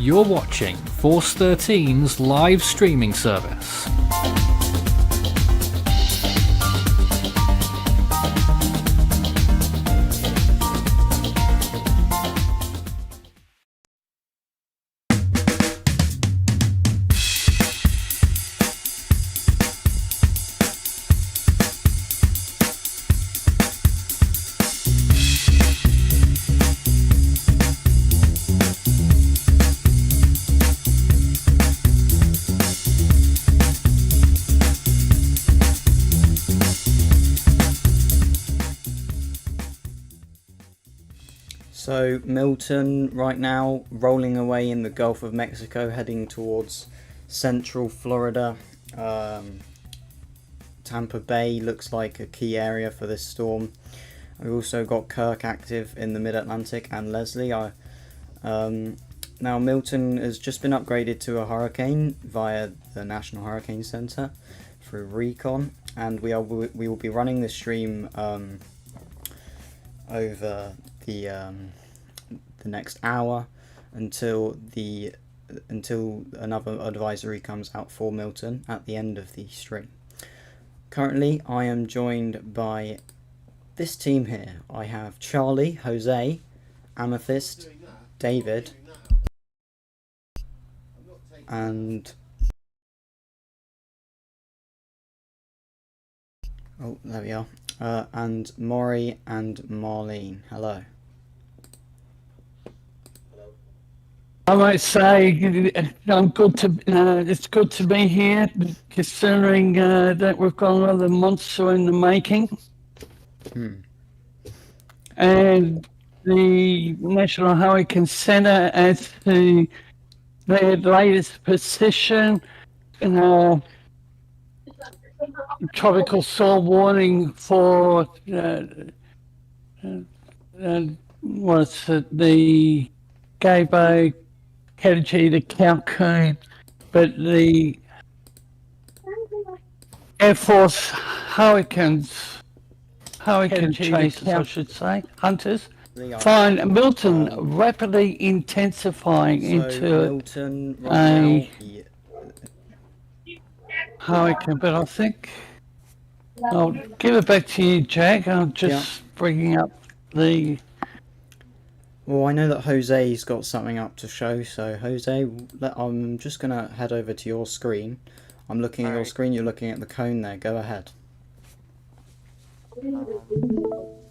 You're watching Force 13's live streaming service. So Milton right now rolling away in the Gulf of Mexico, heading towards central Florida. Tampa Bay looks like a key area for this storm. We've also got Kirk active in the mid-Atlantic and Leslie. Now Milton has just been upgraded to a hurricane via the National Hurricane Center through Recon, and we will be running this stream over the next hour until another advisory comes out for Milton at the end of the stream. Currently, I am joined by this team here. I have Charlie, Jose, Amethyst, David, and oh, there we are. And Maury and Marlene. Hello. I might say I'm good to. It's good to be here, considering that we've got another monster in the making, and the National Hurricane Center as to their latest position. Tropical storm warning for what's it, the Gabo, Kennedy to Calhoun, but the Air Force hurricane chasers, I should say, hunters, find Milton rapidly intensifying into Milton right a hurricane. But I think I'll give it back to you, Jack. I'm just bringing up the. Well, I know that Jose's got something up to show, so Jose, I'm just going to head over to your screen. I'm looking at your screen, you're looking at the cone there. Go ahead.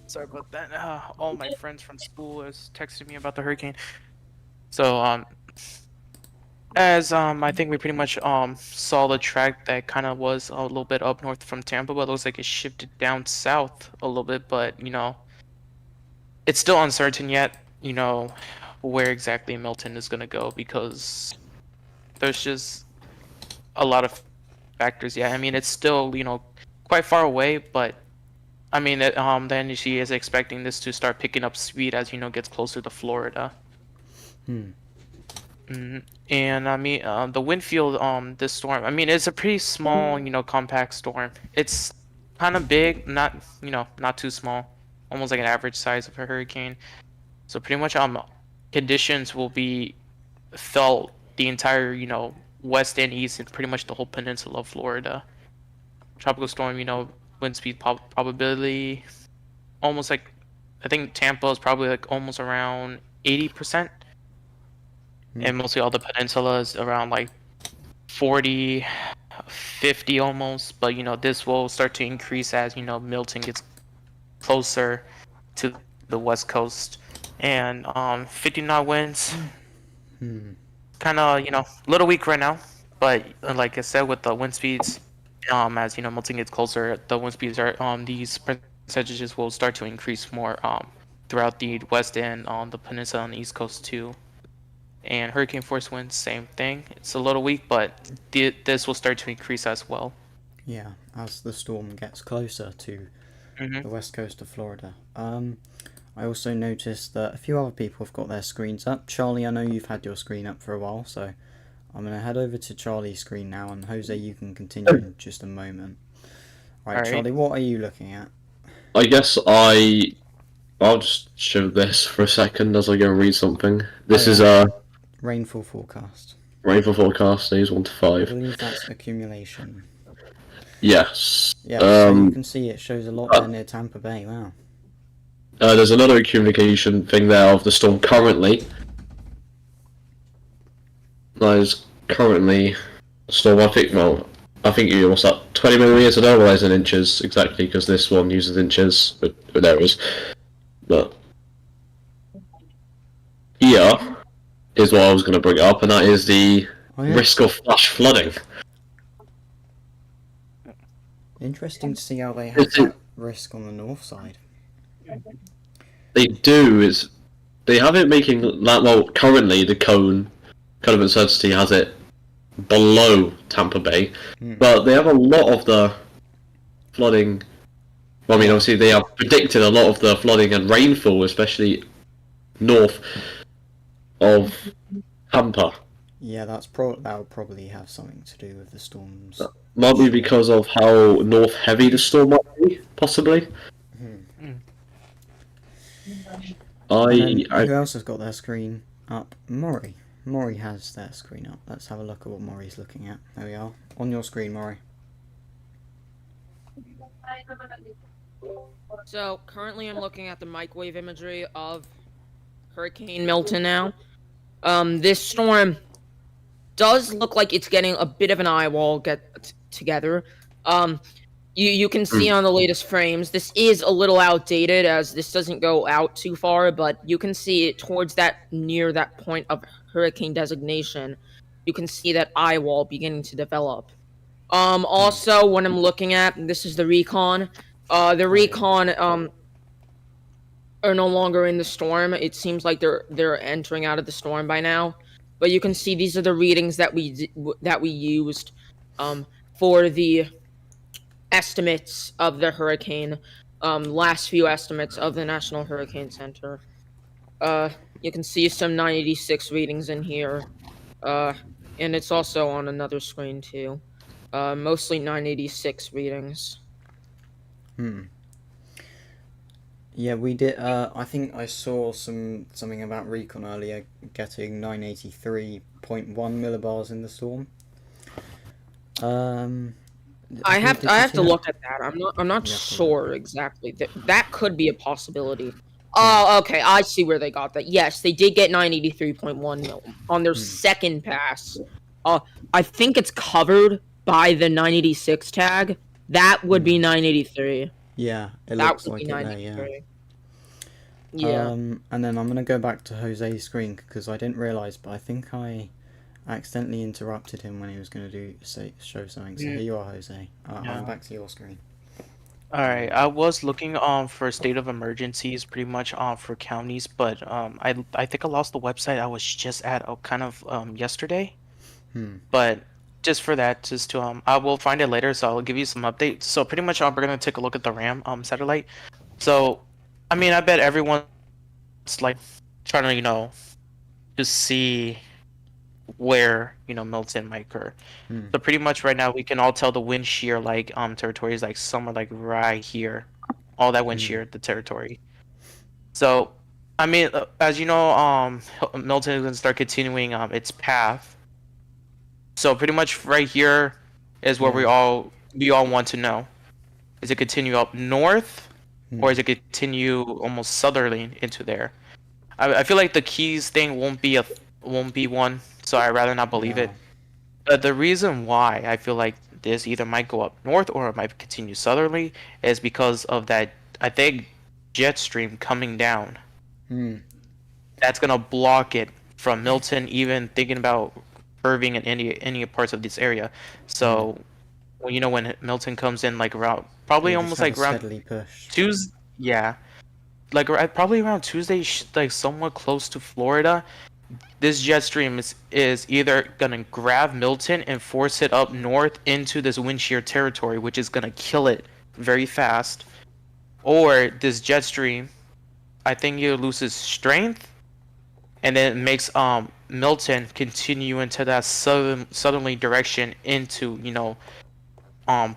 Sorry about that. All my friends from school was texting me about the hurricane. So, as I think we pretty much saw the track that kind of was a little bit up north from Tampa, but it looks like it shifted down south a little bit. But it's still uncertain yet. Where exactly Milton is gonna go, because there's just a lot of factors. Yeah, I mean it's still quite far away, but I mean then she is expecting this to start picking up speed as gets closer to Florida. And I mean the wind field this storm, I mean it's a pretty small compact storm. It's kind of big, not not too small, almost like an average size of a hurricane. So pretty much conditions will be felt the entire west and east and pretty much the whole peninsula of Florida. Tropical storm, wind speed probability almost like, I think Tampa is probably like almost around 80%, and mostly all the peninsula is around like 40, 50 almost. But this will start to increase as Milton gets closer to the west coast. And 50 knot winds, kind of a little weak right now, but like I said, with the wind speeds, as Milton gets closer, the wind speeds are these percentages will start to increase more throughout the west and on the peninsula on the east coast too. And hurricane force winds, same thing. It's a little weak, but this will start to increase as well. Yeah, as the storm gets closer to the west coast of Florida. I also noticed that a few other people have got their screens up. Charlie, I know you've had your screen up for a while, so I'm going to head over to Charlie's screen now, and Jose, you can continue in just a moment. Right, Charlie, what are you looking at? I guess I'll just show this for a second as I go and read something. This is Rainfall forecast. Rainfall forecast is 1 to I 5. believe that's accumulation. Yes. Yeah, so you can see it shows a lot there near Tampa Bay. Wow. There's another accumulation thing there of the storm currently. There's currently a storm, I think you what's that, 20 millimeters? I don't know what in inches exactly, because this one uses inches, but there it is. But here is what I was going to bring up, and that is the risk of flash flooding. Interesting to see how they have that risk on the north side. They do, they have it making that, well, currently the cone of uncertainty has it below Tampa Bay, but they have a lot of the flooding. Well, I mean, obviously they have predicted a lot of the flooding and rainfall, especially north of Tampa. Yeah, that'll probably have something to do with the storms. Might be because of how north heavy the storm might be, possibly. Who else has got their screen up? Maury. Maury has their screen up. Let's have a look at what Maury's looking at. There we are. On your screen, Maury. So, currently I'm looking at the microwave imagery of Hurricane Milton now. This storm does look like it's getting a bit of an eye wall together. You can see on the latest frames, this is a little outdated as this doesn't go out too far, but you can see it towards near that point of hurricane designation. You can see that eye wall beginning to develop. Also, what I'm looking at, this is the Recon. The Recon are no longer in the storm. It seems like they're entering out of the storm by now. But you can see these are the readings that we used for the estimates of the hurricane, last few estimates of the National Hurricane Center. You can see some 986 readings in here, and it's also on another screen too. Mostly 986 readings. Yeah, we did. I think I saw something about Recon earlier getting 983.1 millibars in the storm. I have to look at that. I'm not sure exactly. That could be a possibility. Oh, okay. I see where they got that. Yes, they did get 983.1 mil on their second pass. I think it's covered by the 986 tag. That would be 983. Yeah, it looks like it there, yeah. And then I'm gonna go back to Jose's screen because I didn't realise, but I think I accidentally interrupted him when he was going to show something. So here you are, Jose. I'm back to your screen. Alright, I was looking for state of emergencies pretty much for counties, but I think I lost the website I was just at kind of yesterday. But just for that, just to I will find it later, so I'll give you some updates. So pretty much we're gonna take a look at the RAM satellite. So I mean, I bet everyone's like trying to to see where Milton might occur. So pretty much right now we can all tell the wind shear territory is like somewhere like right here, all that wind shear, the territory. So I mean, as you know, Milton is gonna start continuing its path. So pretty much right here is where we all want to know: is it continue up north, or is it continue almost southerly into there? I feel like the Keys thing won't be one, so I'd rather not believe it. But the reason why I feel like this either might go up north or it might continue southerly is because of that, I think, jet stream coming down. That's gonna block it from Milton even thinking about curving in any parts of this area. So when Milton comes in like around probably almost like around Tuesday, like probably around Tuesday, like somewhat close to Florida, this jet stream is either gonna grab Milton and force it up north into this wind shear territory, which is gonna kill it very fast, or this jet stream, I think it loses strength, and then it makes Milton continue into that southerly direction into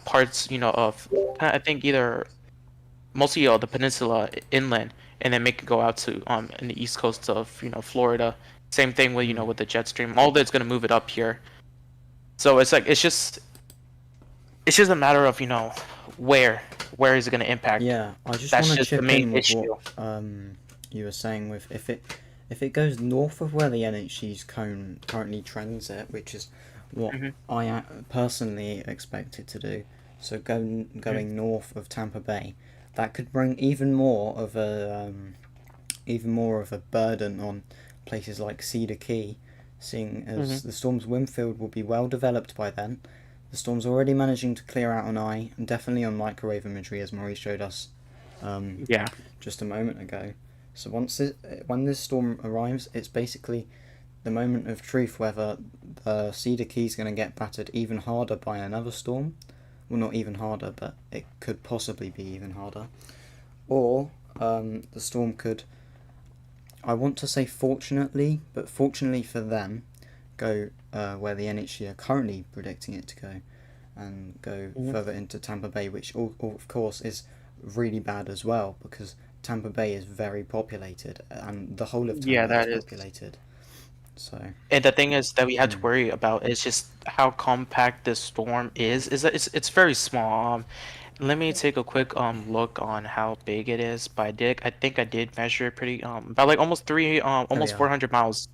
parts of I think either mostly the peninsula inland, and then make it go out to in the east coast of Florida, Same thing with with the jet stream. All that's gonna move it up here. So it's like it's just a matter of where is it gonna impact. Yeah, I just That's want to just the chip main in with issue. what you were saying with if it goes north of where the NHC's cone currently trends it, which is what I personally expect it to do. So going north of Tampa Bay, that could bring even more of a burden on places like Cedar Key, seeing as the storm's wind field will be well developed by then. The storm's already managing to clear out on eye and definitely on microwave imagery, as Maurice showed us just a moment ago. So when this storm arrives, it's basically the moment of truth whether the Cedar Key is going to get battered even harder by another storm. Well, not even harder, but it could possibly be even harder. Or the storm could, I want to say fortunately, but fortunately for them, go where the NHC are currently predicting it to go, and go further into Tampa Bay, which of course is really bad as well, because Tampa Bay is very populated, and the whole of Tampa is populated. So, and the thing is that we have to worry about is just how compact this storm is that it's very small. Let me take a quick look on how big it is. But I think I did measure it pretty about like almost 400 miles.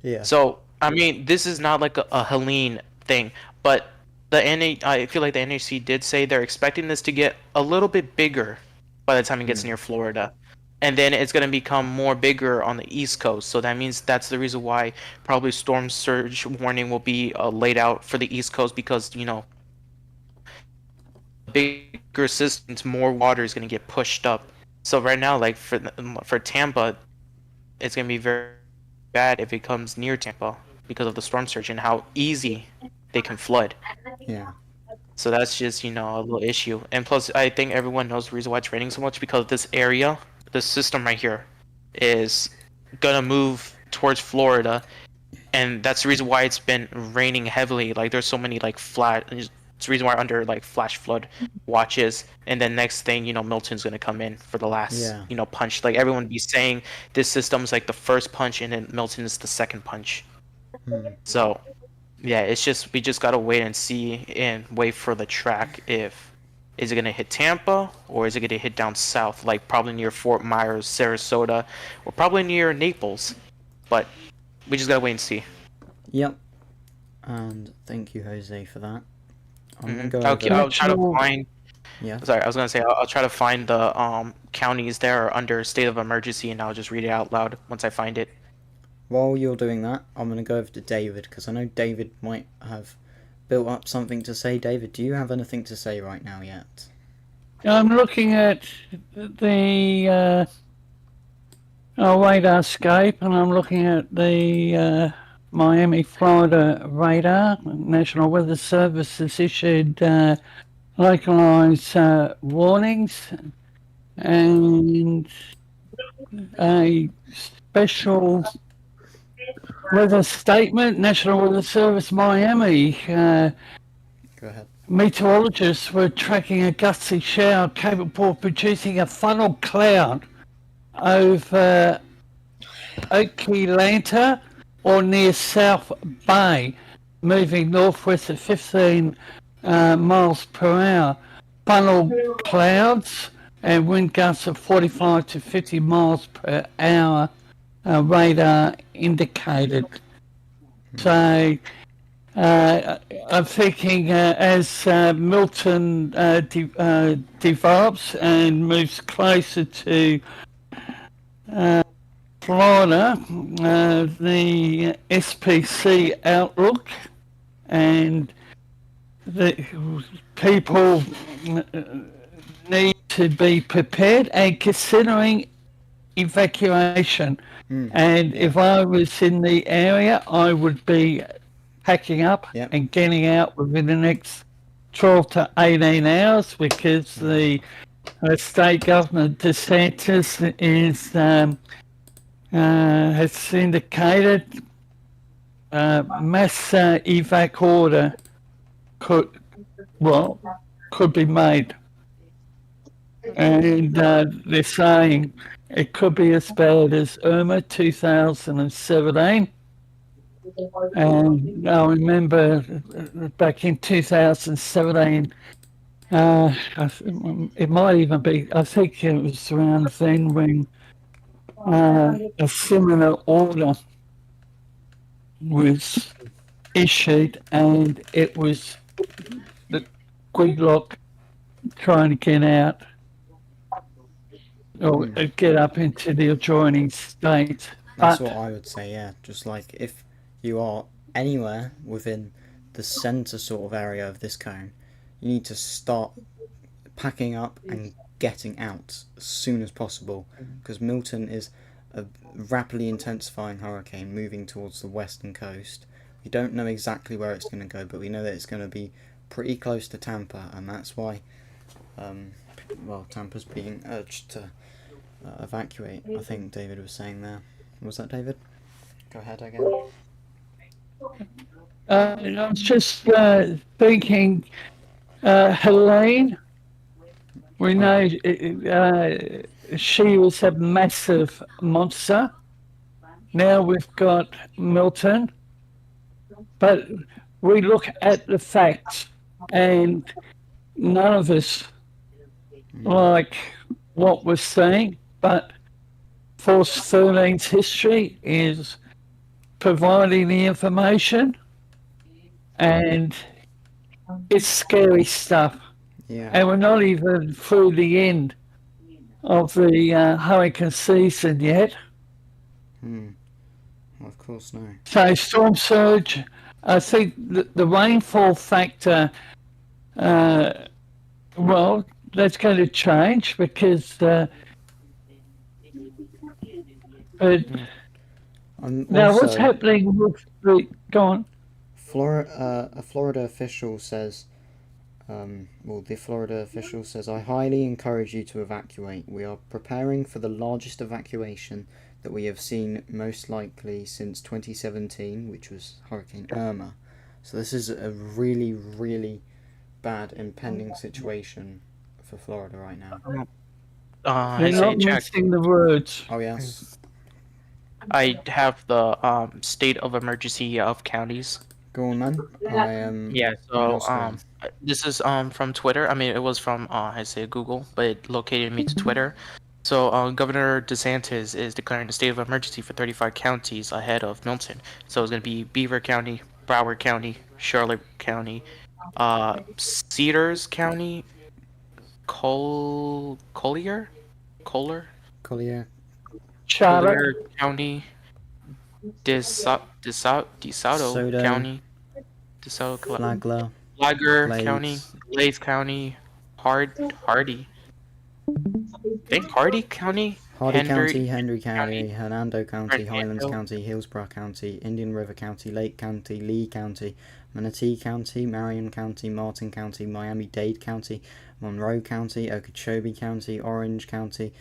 yeah. So I mean, this is not like a Helene thing, but I feel like the NHC did say they're expecting this to get a little bit bigger by the time it gets near Florida. And then it's going to become more bigger on the East Coast. So that means that's the reason why probably storm surge warning will be laid out for the East Coast, because, bigger systems, more water is going to get pushed up. So right now, like for Tampa, it's going to be very bad if it comes near Tampa because of the storm surge and how easy they can flood. Yeah. So that's just, a little issue. And plus, I think everyone knows the reason why it's raining so much, because this area, this system right here, is gonna move towards Florida, and that's the reason why it's been raining heavily. Like there's so many like it's the reason why under like flash flood watches. And then next thing, Milton's gonna come in for the last punch. Like everyone be saying this system's like the first punch, and then Milton is the second punch. So yeah, it's just we just gotta wait and see and wait for the track. Is it gonna hit Tampa, or is it gonna hit down south, like probably near Fort Myers, Sarasota, or probably near Naples? But we just gotta wait and see. Yep. And thank you, Jose, for that. I'm gonna go I'll try to find. Yeah. Sorry, I was gonna say I'll try to find the counties that are under state of emergency, and I'll just read it out loud once I find it. While you're doing that, I'm gonna go over to David, because I know David might have built up something to say. David, do you have anything to say right now yet? I'm looking at the radarscape, and I'm looking at the Miami, Florida radar. National Weather Service has issued localized warnings and a special weather statement. National Weather Service Miami. Go ahead. Meteorologists were tracking a gusty shower capable of producing a funnel cloud over Okeelanta or near South Bay, moving northwest at 15 miles per hour. Funnel clouds and wind gusts of 45 to 50 miles per hour. Radar indicated. So I'm thinking as Milton develops and moves closer to Florida, the SPC outlook and the people need to be prepared and considering evacuation. And if I was in the area, I would be packing up and getting out within the next 12 to 18 hours, because the state governor DeSantis is has indicated mass evac order could be made, and they're saying it could be as bad as Irma 2017, And I remember back in 2017, it might even be, I think it was around then when a similar order was issued, and it was the gridlock trying to get out or get up into the adjoining state. That's But what I would say, yeah. Just like if you are anywhere within the centre sort of area of this cone, you need to start packing up and getting out as soon as possible, because Milton is a rapidly intensifying hurricane moving towards the western coast. We don't know exactly where it's going to go, but we know that it's going to be pretty close to Tampa, and that's why Tampa's being urged to evacuate. I think David was saying there. Was that David? Go ahead again. I was just thinking, Helene, we know she was a massive monster. Now we've got Milton, but we look at the facts, and none of us like what we're seeing, but Force 13's history is providing the information, and it's scary stuff. Yeah. And we're not even through the end of the hurricane season yet. Of course, no. So storm surge, I think the rainfall factor, well, that's going to change because now what's happening with the... Go on. A Florida official says, the Florida official says, I highly encourage you to evacuate. We are preparing for the largest evacuation that we have seen most likely since 2017, which was Hurricane Irma. So this is a really, really bad impending situation for Florida right now. They're not mixing the words. Oh, yes. I have the state of emergency of counties. Go on, man. I am. Yeah. So this is from Twitter. I mean, it was from I say Google, but it located me to Twitter. So Governor DeSantis is declaring a state of emergency for 35 counties ahead of Milton. So it's going to be Beaver County, Broward County, Charlotte County, Cedars County, Collier, Charlotte County, DeSoto County, Flagler County, Blaze County, Hardy. I think Hardy County, Henry County, Hernando County, Highlands Hernando. County, Hillsborough County, Indian River County, Lake County, Lee County, Manatee County, Marion County, Martin County, Miami-Dade County, Monroe County, Okeechobee County, Orange County,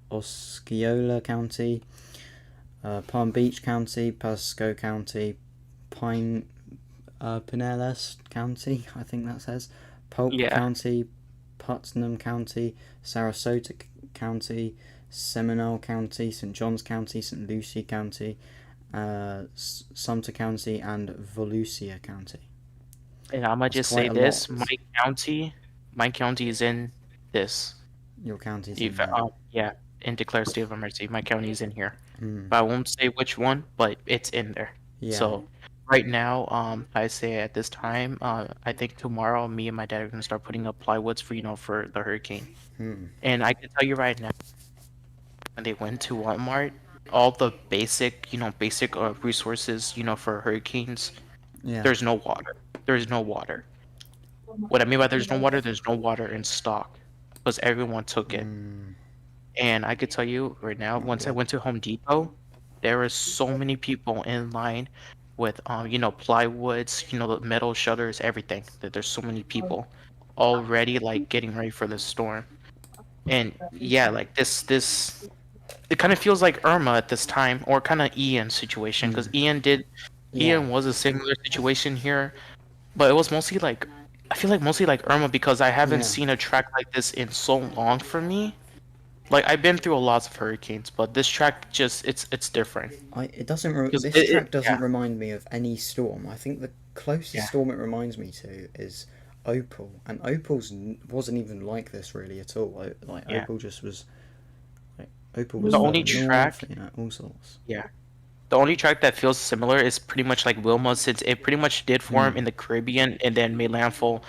Osceola County, Palm Beach County, Pasco County, Pinellas County, I think that says, Polk County, Putnam County, Sarasota County, Seminole County, St. Johns County, St. Lucie County, Sumter County, and Volusia County. And I'm gonna just say this: my county is in this. Your county's in in declare state of emergency. My county is in here, but I won't say which one, but it's in there. Yeah. So right now, I say at this time, I think tomorrow, me and my dad are gonna start putting up plywoods for the hurricane. And I can tell you right now, when they went to Walmart, all the basic resources, for hurricanes, there's no water. There's no water. What I mean by there's no water in stock, because everyone took it. And I could tell you right now, once I went to Home Depot, there were so many people in line with plywoods, the metal shutters, everything. That there's so many people already getting ready for the storm. And this it kind of feels like Irma at this time, or kind of Ian situation, because Ian was a similar situation here, but it was mostly I feel like mostly like Irma, because I haven't seen a track like this in so long for me. Like I've been through a lot of hurricanes, but this track just it's different. It doesn't. 'Cause This track doesn't yeah. remind me of any storm. I think the closest Yeah. storm it reminds me to is Opal, and wasn't even like this really at all. Like Yeah. Opal just was. Like, Opal was The further only north, track- all sorts. Yeah. The only track that feels similar is pretty much like Wilma, since it pretty much did form in the Caribbean and then made landfall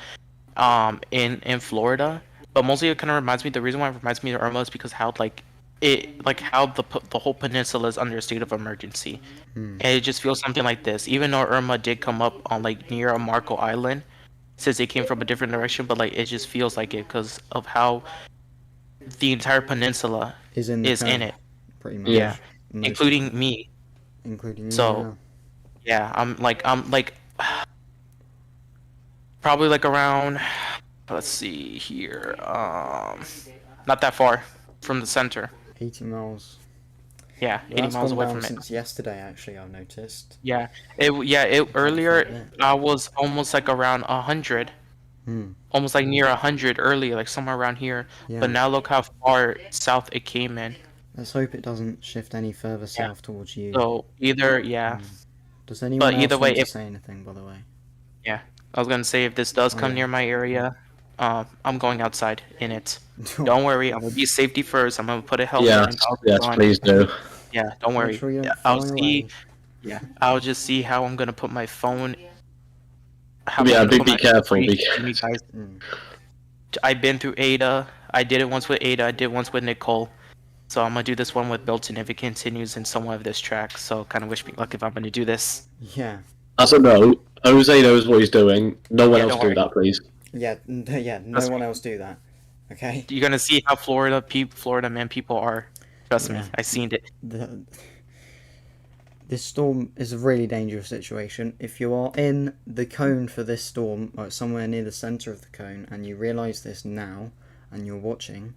in Florida. But mostly it kind of reminds me. The reason why it reminds me of Irma is because how how the whole peninsula is under a state of emergency, and it just feels something like this. Even though Irma did come up on like near a Marco Island, since it came from a different direction, but like it just feels like it because of how the entire peninsula Is in it, pretty much. Yeah. Most- including me. including you. So- Yeah, I'm like probably like around, let's see here, not that far from the center. 80 miles. Yeah, Well, 80 that's miles gone away down from it. since yesterday. Actually, I've noticed. Yeah, it earlier Yeah. I was almost like around 100, almost like near 100 earlier, like somewhere around here. Yeah. But now look how far south it came in. Let's hope it doesn't shift any further south towards you. So either Does anyone but else either way, want to if- say anything, by the way? I was gonna say if this does come yeah. near my area, I'm going outside in it. Don't worry, I'm gonna be safety first. I'm gonna put a helmet Yes, and goggles yes, on. please do. Yeah, don't worry. Make sure you don't I'll fly see. away. Yeah, I'll just see how I'm gonna put my phone. How Yeah, I'm gonna put be my careful, screen be to you guys. Mm. I've been through Ada. I did it once with Ada. I did once with Nicole. So I'm gonna do this one with Milton if it continues in somewhat of this track. So kind of wish me luck if I'm gonna do this. Yeah. As a note, Jose knows what he's doing. No one Yeah, else don't do worry. that, please. Yeah. Yeah. No Trust one me. else do that. Okay. You're gonna see how Florida man people are. Trust me, Yeah. I seen it. This storm is a really dangerous situation. If you are in the cone for this storm, like somewhere near the center of the cone, and you realize this now, and you're watching,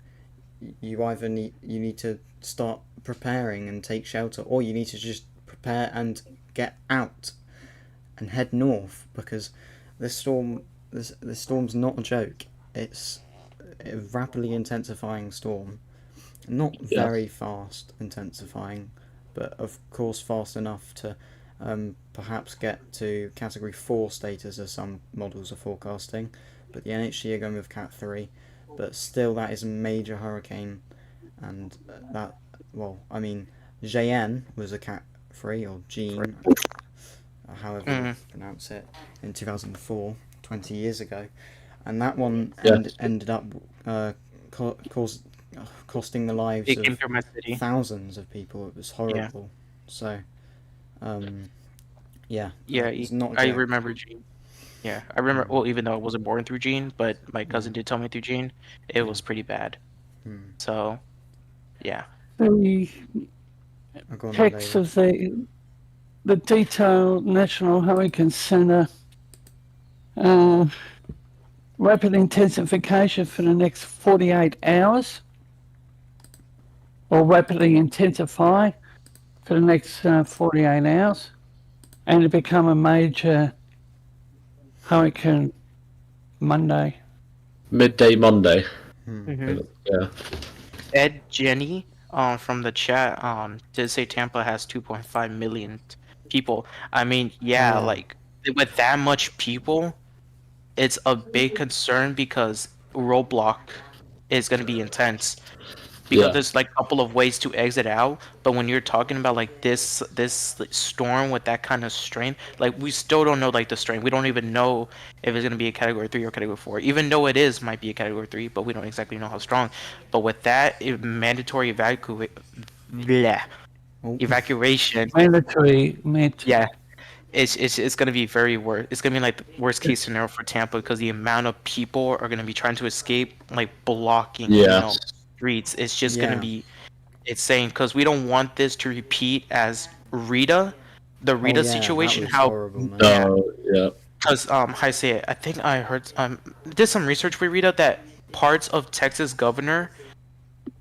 you either need to start preparing and take shelter, or you need to just prepare and get out and head north, because this storm's not a joke. It's a rapidly intensifying storm, not Yeah. very fast intensifying, but of course fast enough to perhaps get to category 4 status as some models are forecasting, but the NHC are going with cat 3, but still that is a major hurricane, and that, well, I mean, JN was a cat 3, or Jean, however you pronounce it, in 2004, 20 years ago, and that one Yes. ended up costing the lives It came of through my city. thousands of people. It was horrible. So, yeah. Yeah, it's not. I joke. remember Gene. Yeah, I remember. Well, even though I wasn't born through Gene, but my cousin did tell me through Gene, it was pretty bad. So, yeah. The I'll go on text later. of the detailed National Hurricane Center rapid intensification for the next 48 hours, or rapidly intensify for the next 48 hours, and to become a major hurricane Monday. Midday Monday. Mhm. Yeah. Ed Jenny, from the chat, did say Tampa has 2.5 million people. I mean, yeah, like with that much people, it's a big concern because roadblock is going to be intense. Because Yeah. there's like a couple of ways to exit out, but when you're talking about like this storm with that kind of strength, like we still don't know like the strength. We don't even know if it's gonna be a category 3 or category 4. Even though it might be a category 3, but we don't exactly know how strong. But with that mandatory evacuation, Mandatory. yeah, it's gonna be very worse. It's gonna be like the worst case scenario for Tampa because the amount of people are gonna be trying to escape, like blocking, Yes. streets. It's just gonna Yeah. be insane because we don't want this to repeat as Rita, the Rita situation. That was How horrible, man. No, yeah. because how I say it, I think I heard did some research with Rita that parts of Texas governor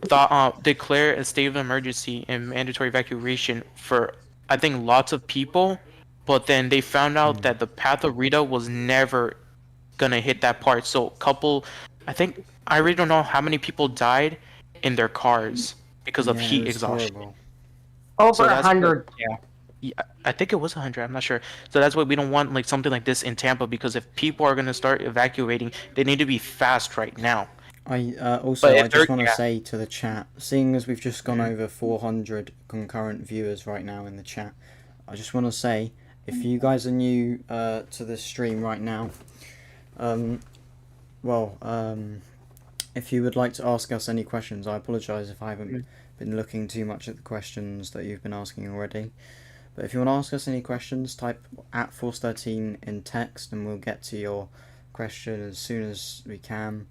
thought declare a state of emergency and mandatory evacuation for I think lots of people, but then they found out that the path of Rita was never gonna hit that part. So I think I really don't know how many people died in their cars because of Yeah, it heat was exhaustion. horrible. Over So that's what- 100. Yeah, I think it was 100. I'm not sure. So that's why we don't want like something like this in Tampa, because if people are gonna start evacuating, they need to be fast right now. I But if just they're- want to yeah. say to the chat, seeing as we've just gone over 400 concurrent viewers right now in the chat, I just want to say, if you guys are new to this stream right now, if you would like to ask us any questions, I apologise if I haven't been looking too much at the questions that you've been asking already. But if you want to ask us any questions, type @Force13 in text and we'll get to your question as soon as we can.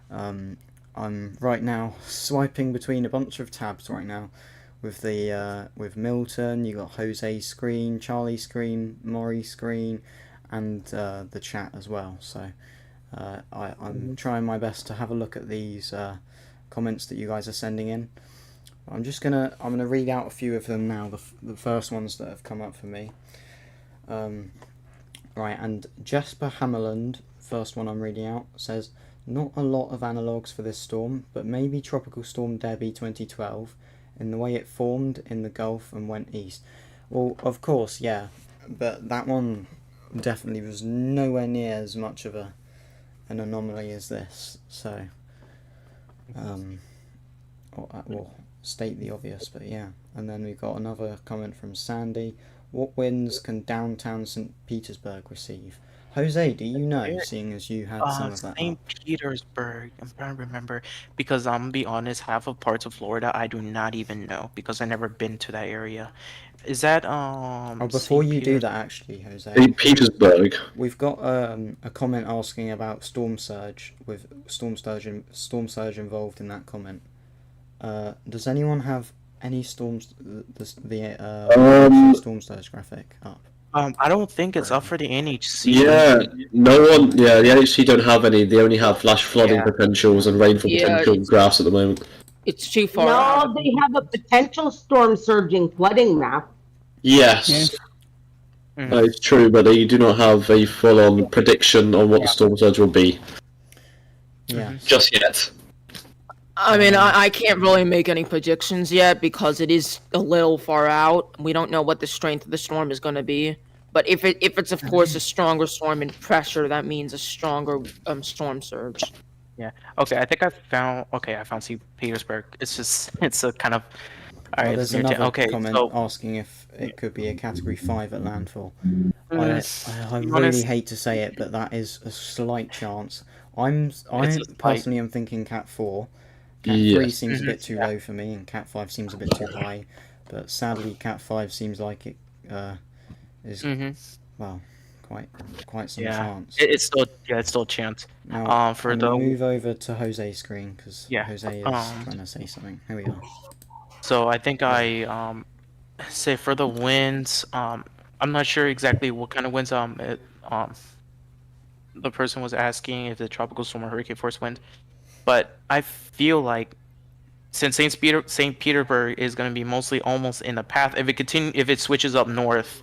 I'm right now swiping between a bunch of tabs right now with the with Milton. You got Jose's screen, Charlie's screen, Maury's screen, and the chat as well. So I'm trying my best to have a look at these comments that you guys are sending in. I'm gonna read out a few of them now. The first ones that have come up for me. Right, and Jesper Hammerland, first one I'm reading out, says, not a lot of analogues for this storm, but maybe Tropical Storm Debbie 2012, in the way it formed in the Gulf and went east. Well, of course, yeah, but that one definitely was nowhere near as much of an anomaly as this, so, well, state the obvious, but yeah. And then we've got another comment from Sandy. What winds can downtown St. Petersburg receive? Jose, do you know, seeing as you had some of that St. up? Petersburg. I'm trying to remember because I'm gonna be honest, half of parts of Florida I do not even know because I never been to that area. Is that Oh, before St. you do Peter- that, actually, Jose, St. Petersburg. we've got a comment asking about storm surge, with storm surge involved in that comment. Does anyone have any storms the storm surge graphic up? I don't think it's up for the NHC. Yeah, no one. Yeah, the NHC don't have any. They only have flash flooding Yeah. potentials and rainfall Yeah, potential it's- graphs at the moment. It's too far out. No, they have a potential storm surging flooding map. Yes, Mhm. that is true, but they do not have a full-on prediction on what the storm surge will be Yeah. just yet. I mean, I can't really make any predictions yet because it is a little far out. We don't know what the strength of the storm is going to be. But if it's of course a stronger storm in pressure, that means a stronger storm surge. Okay, I think I found St. Petersburg. It's a kind of Well, alright. there's it's near another okay, comment so asking if it could be a Category 5 at landfall. I to be really honest- hate to say it, but that is a slight chance. I slight- personally am thinking Cat 4. Cat 3 Yes. seems a bit too low for me, and Cat 5 seems a bit too high. But sadly, Cat 5 seems like it is well quite some chance. it's still a chance. Now, for I'm the- gonna move over to Jose's screen because Yeah, Jose is trying to say something. Here we are. So I think I say for the winds, I'm not sure exactly what kind of winds the person was asking if the tropical storm or hurricane force wind, but I feel like since St. Petersburg is going to be mostly almost in the path, if it switches up north,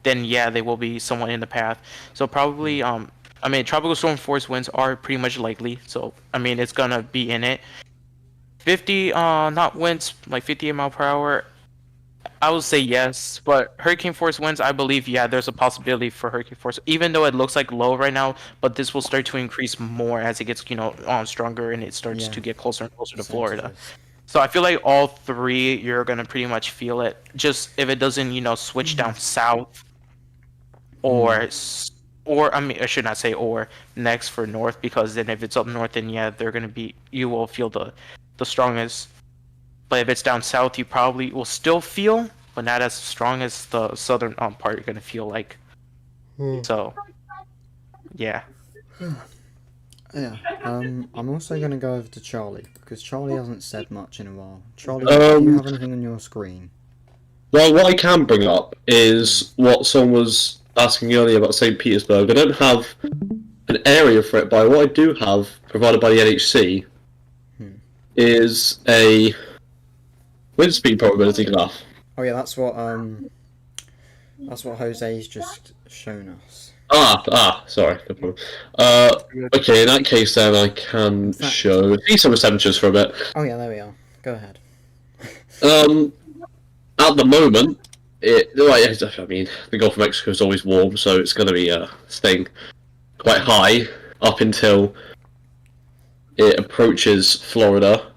then yeah, they will be somewhat in the path. So probably I mean tropical storm force winds are pretty much likely. So I mean it's gonna be in it. 50 knot winds, like 58 mile per hour. I would say yes, but hurricane force winds, I believe, yeah, there's a possibility for hurricane force, even though it looks like low right now, but this will start to increase more as it gets, stronger and it starts Yeah. to get closer and closer to Florida. Percentages. So I feel like all three, you're gonna pretty much feel it. Just if it doesn't, switch down south, or I mean, I should not say or next for north, because then if it's up north, then yeah, you will feel the strongest. But if it's down south, you probably will still feel, but not as strong as the southern part. You're gonna feel like. So, yeah. Yeah. I'm also going to go over to Charlie because Charlie hasn't said much in a while. Charlie, do you have anything on your screen? Well, what I can bring up is what someone was asking earlier about St. Petersburg. I don't have an area for it, but what I do have, provided by the NHC, is a wind speed probability graph. Oh yeah, that's what Jose's just shown us. Sorry. No problem. Okay, in that case, then I can show sea surface temperatures for a bit. Oh yeah, there we are. Go ahead. At the moment, I mean, the Gulf of Mexico is always warm, so it's going to be staying quite high up until it approaches Florida.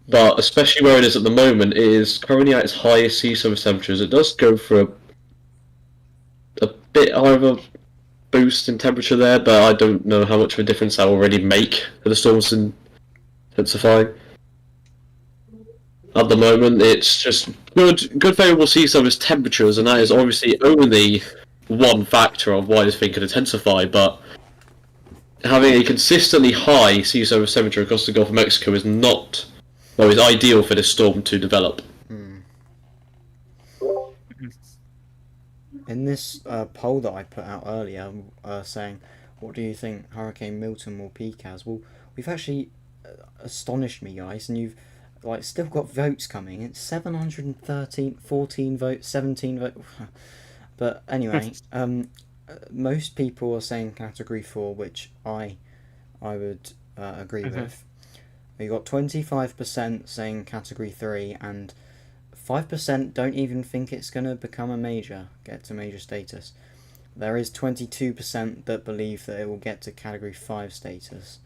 But especially where it is at the moment, it is currently at its highest sea surface temperatures. It does go for a bit of a boost in temperature there, but I don't know how much of a difference that will already make for the storms intensifying. At the moment, it's just good favourable sea surface temperatures, and that is obviously only one factor of why this thing could intensify, but having a consistently high sea surface temperature across the Gulf of Mexico is not, well, is ideal for this storm to develop. In this poll that I put out earlier, saying, what do you think Hurricane Milton will peak as? Well, we've actually astonished me, guys, and you've still got votes coming. It's 713, 14 votes, 17 votes. But anyway, most people are saying Category 4, which I would agree with. We got 25% saying Category 3, and 5% don't even think it's going to get to major status. There is 22% that believe that it will get to Category 5 status.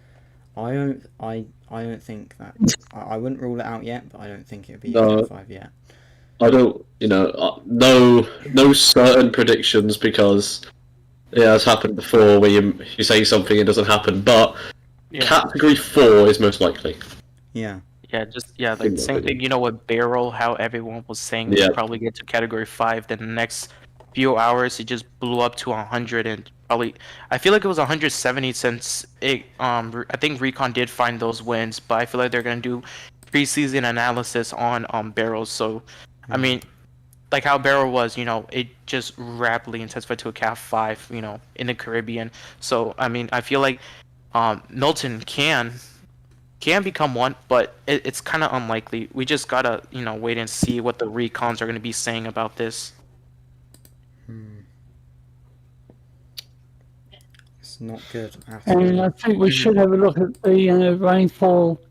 I don't think that. I wouldn't rule it out yet, but I don't think it would be Category 5 yet. I don't, no certain predictions, because it's happened before where you say something and it doesn't happen, but Category 4 is most likely. Yeah. Yeah, like same thing. With Barrel, how everyone was saying it'd probably get to Category 5. Then the next few hours, it just blew up to 100, and probably I feel like it was 170 since it. I think Recon did find those wins, but I feel like they're gonna do preseason analysis on Barrels. So, I mean, like how Barrel was, it just rapidly intensified to a Cat 5, in the Caribbean. So I mean, I feel like Milton can become one, but it's kind of unlikely. We just gotta, wait and see what the recons are gonna be saying about this. It's not good at all. And I think we should have a look at the rainfall.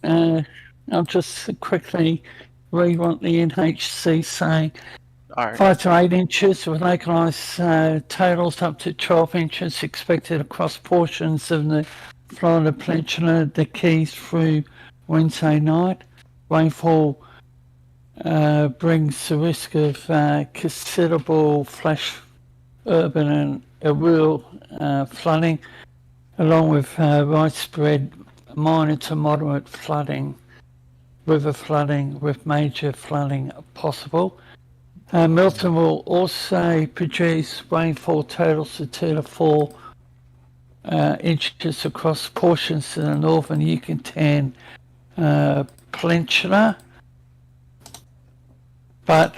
I'll just quickly read what the NHC say. All right. 5 to 8 inches with localized totals up to 12 inches expected across portions of the Florida Peninsula, the Keys through Wednesday night. Rainfall brings the risk of considerable flash urban and rural flooding, along with widespread minor to moderate flooding, river flooding with major flooding possible. Milton will also produce rainfall totals of 2 to 4 inches across portions of the northern Yucatan Peninsula, but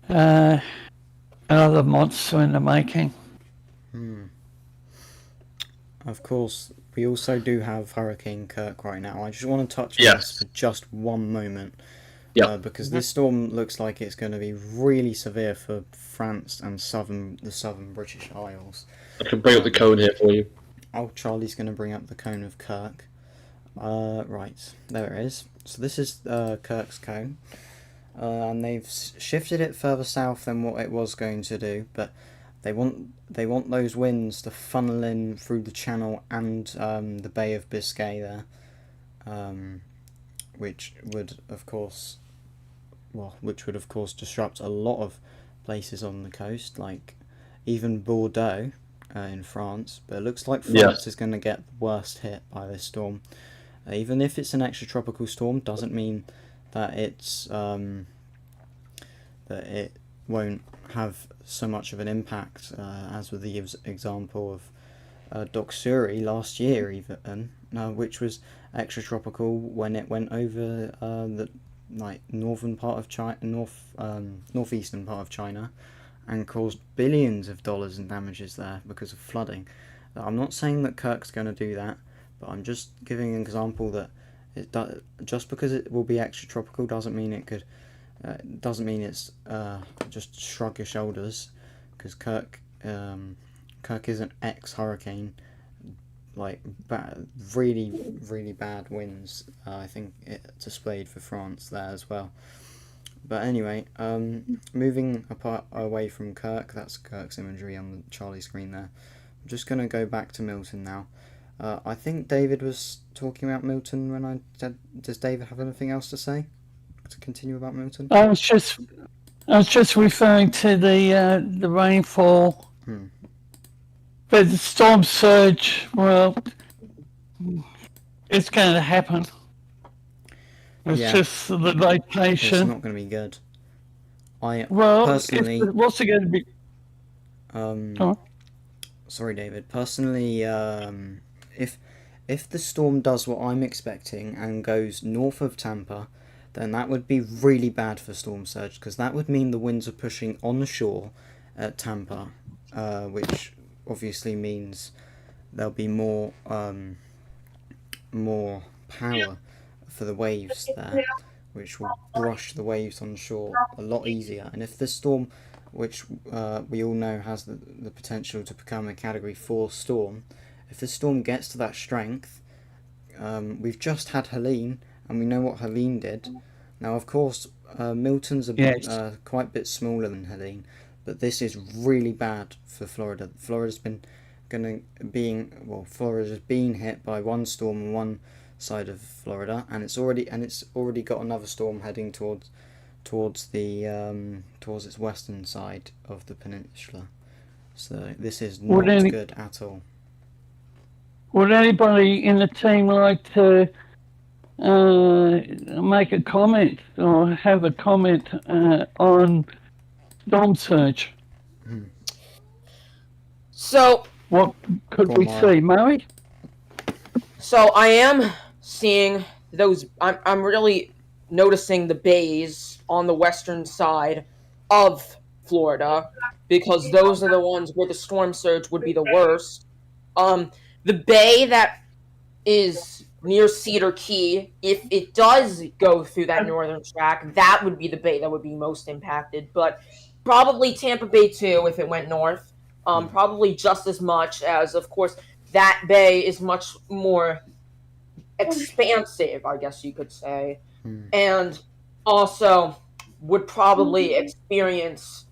another monster in the making. Of course, we also do have Hurricane Kirk right now. I just want to touch on this for just one moment. Because this storm looks like it's going to be really severe for France and the southern British Isles. I can bring up the cone here for you. Oh, Charlie's going to bring up the cone of Kirk. Right, there it is. So this is Kirk's cone. And they've shifted it further south than what it was going to do, but they want those winds to funnel in through the channel and the Bay of Biscay there, which would of course disrupt a lot of places on the coast, like even Bordeaux in France. But it looks like France is going to get the worst hit by this storm. Even if it's an extratropical storm, doesn't mean that it's that it won't have so much of an impact as with the example of Doksuri last year, even which was extratropical when it went over the northern part of China, northeastern part of China, and caused billions of dollars in damages there because of flooding. I'm not saying that Kirk's going to do that, but I'm just giving an example that just because it will be extratropical doesn't mean it could. Doesn't mean it's just shrug your shoulders, because Kirk Kirk is an ex-hurricane, like really, really bad winds. I think it displayed for France there as well. But anyway, moving away from Kirk, that's Kirk's imagery on the Charlie screen there. I'm just going to go back to Milton now. I think David was talking about Milton when I said, does David have anything else to say? To continue about Milton? I was just referring to the rainfall. But the storm surge, well, it's going to happen. It's just the location. It's not going to be good. Personally, what's it going to be? Sorry, David. Personally, if the storm does what I'm expecting and goes north of Tampa, then that would be really bad for storm surge, because that would mean the winds are pushing onshore at Tampa, which obviously means there'll be more power for the waves there, which will brush the waves on shore a lot easier. And if this storm, which we all know has the potential to become a Category 4 storm, if the storm gets to that strength, we've just had Helene, and we know what Helene did. Now, of course, Milton's quite a bit smaller than Helene, but this is really bad for Florida. Florida's been hit by one storm on one side of Florida, and it's already got another storm heading towards its western side of the peninsula. So this is not good at all. Would anybody in the team like to make a comment or have a comment on storm surge? So what could we see, Murray? So I am seeing those. I'm really noticing the bays on the western side of Florida, because those are the ones where the storm surge would be the worst. The bay that is near Cedar Key, if it does go through that northern track, that would be the bay that would be most impacted. But probably Tampa Bay too, if it went north. Probably just as much, as, of course, that bay is much more expansive, I guess you could say, and also would probably experience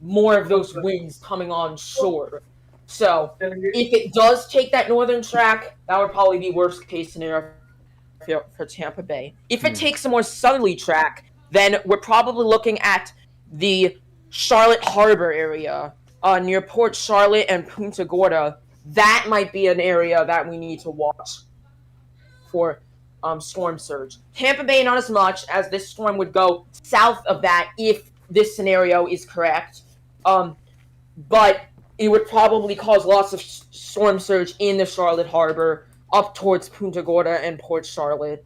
more of those winds coming on shore. So if it does take that northern track, that would probably be worst case scenario for Tampa Bay. If it takes a more southerly track, then we're probably looking at the Charlotte Harbor area, near Port Charlotte and Punta Gorda. That might be an area that we need to watch for storm surge. Tampa Bay, not as much, as this storm would go south of that if this scenario is correct. But it would probably cause lots of storm surge in the Charlotte Harbor, up towards Punta Gorda and Port Charlotte.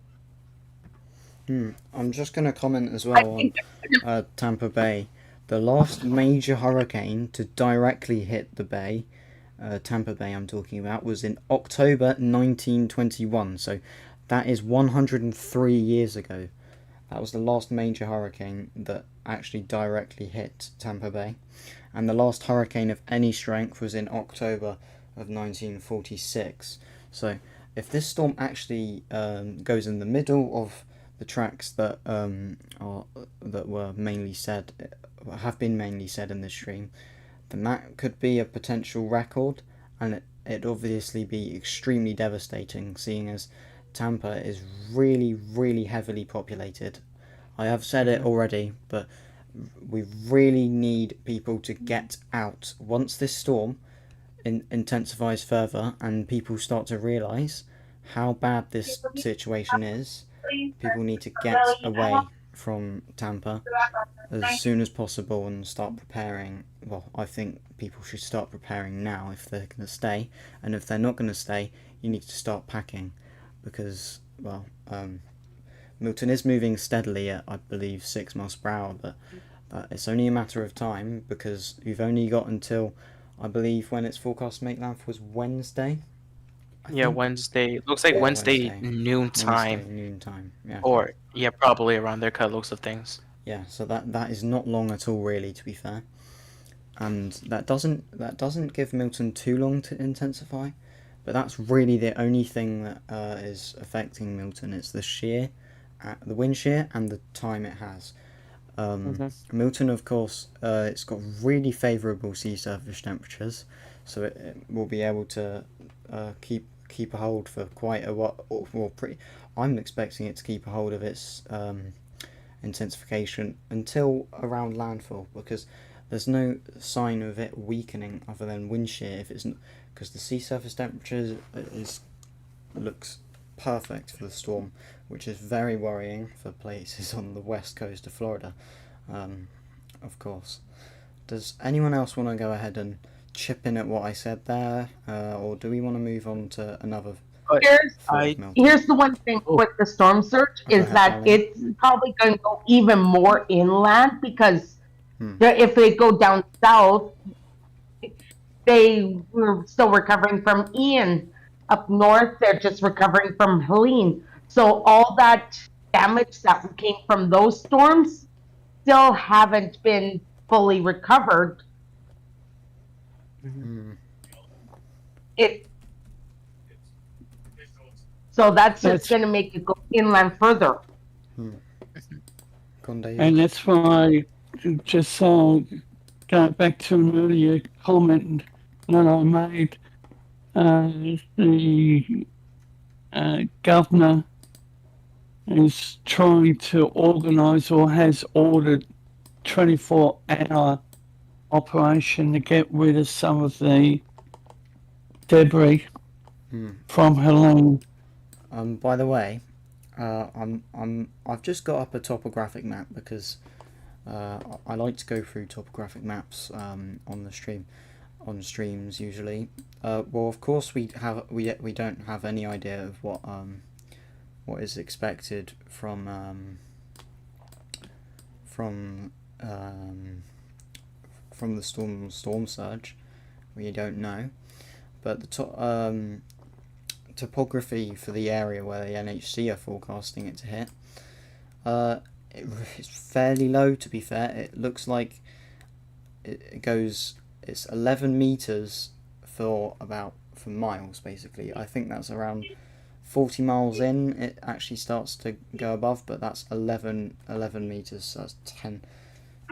I'm just going to comment as well on Tampa Bay. The last major hurricane to directly hit the bay, Tampa Bay I'm talking about, was in October 1921. So that is 103 years ago. That was the last major hurricane that actually directly hit Tampa Bay. And the last hurricane of any strength was in October of 1946. So if this storm actually goes in the middle of the tracks that were mainly said, have been mainly said in this stream, then that could be a potential record, and it'd obviously be extremely devastating, seeing as Tampa is really, really heavily populated. I have said it already, but we really need people to get out. Once this storm intensifies further and people start to realise how bad this situation is, people need to get away from Tampa as soon as possible and start preparing. Well, I think people should start preparing now if they're going to stay, and if they're not going to stay, you need to start packing, because, well, Milton is moving steadily at, I believe, 6 miles per hour, but it's only a matter of time, because you've only got until, I believe, when it's forecast to make landfall was Wednesday. Wednesday. Looks like Wednesday noontime. Wednesday noontime, yeah. Or, probably around there, cut looks of things. Yeah, so that is not long at all, really, to be fair. and that doesn't give Milton too long to intensify, but that's really the only thing that is affecting Milton. It's the wind shear and the time it has. Milton, of course, it's got really favourable sea surface temperatures, so it will be able to keep a hold for quite a while. I'm expecting it to keep a hold of its intensification until around landfall, because there's no sign of it weakening other than wind shear. If it's because the sea surface temperature looks perfect for the storm, which is very worrying for places on the west coast of Florida. Of course, does anyone else want to go ahead and chip in at what I said there, or do we want to move on to another? Here's the one thing with the storm surge is that it's probably going to go even more inland, because if they go down south, they were still recovering from Ian. Up north, they're just recovering from Helene. So all that damage that came from those storms still haven't been fully recovered. So that's just going to make it go inland further. And that's why, just going back to an earlier comment that I made, the governor is trying to organise, or has ordered, 24-hour operation to get rid of some of the debris from Helene. By the way, I've just got up a topographic map, because I like to go through topographic maps on streams usually. Well, of course we don't have any idea of what is expected from the storm surge. We don't know, but the topography for the area where the NHC are forecasting it to hit, it's fairly low, to be fair. It looks like it's 11 meters for miles, basically. I think that's around 40 miles in, it actually starts to go above, but that's 11 meters, so that's 10